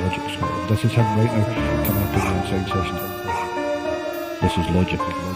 Logic Scotland. This is him right now, coming up in the inside session. This is Logic.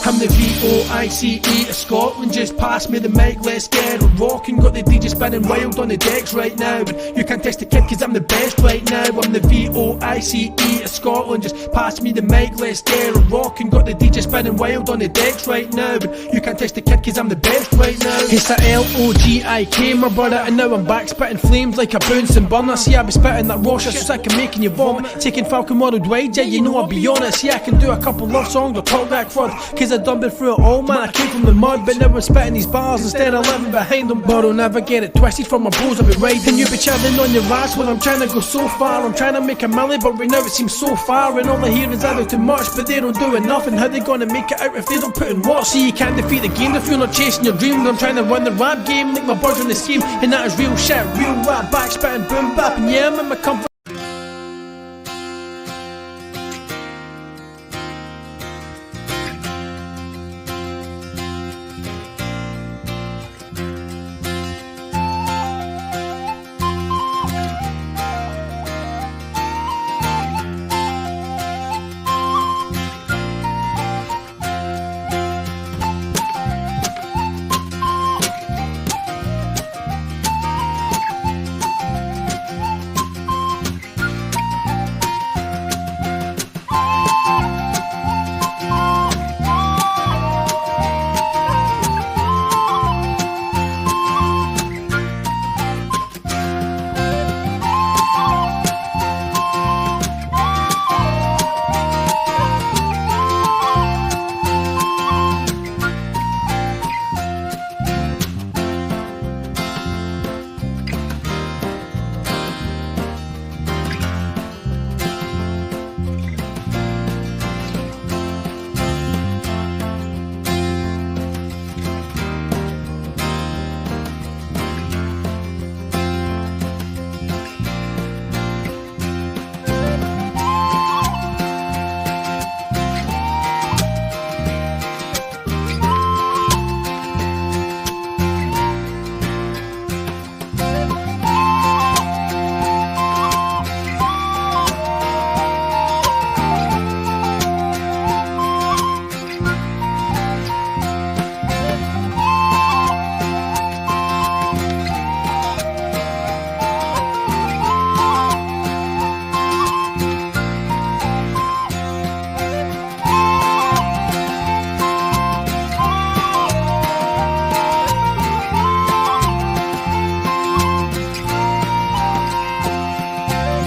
I'm the VOICE of Scotland, just pass me the mic, let's get it rocking. Got the DJ spinning wild on the decks right now, but you can't test the kid cause I'm the best right now. I'm the VOICE of Scotland, just pass me the mic, let's get it rocking. Got the DJ spinning wild on the decks right now, but you can't test the kid cause I'm the best right now. It's a LOGIK, my brother, and now I'm back spitting flames like a bouncing burner. See, I be spitting that raw shit so sick of making you vomit. Taking Falcon worldwide, yeah, you know I'll be honest. See, I can do a couple love songs or talk that crud, cause I done been through it all, man. I came from the mud, but now I'm spitting these bars instead of living behind them. But I'll never get it twisted, from my bros I'll be riding. You be chilling on your ass when I'm trying to go so far. I'm trying to make a milli, but right now it seems so far, and all I hear is either too much, but they don't do enough. And how they gonna make it out if they don't put in what? See, you can't defeat the game if you're not chasing your dreams. I'm trying to run the rap game like my birds on the scheme, and that is real shit, real rap, back spitting boom bap, and yeah, I'm in my comfort.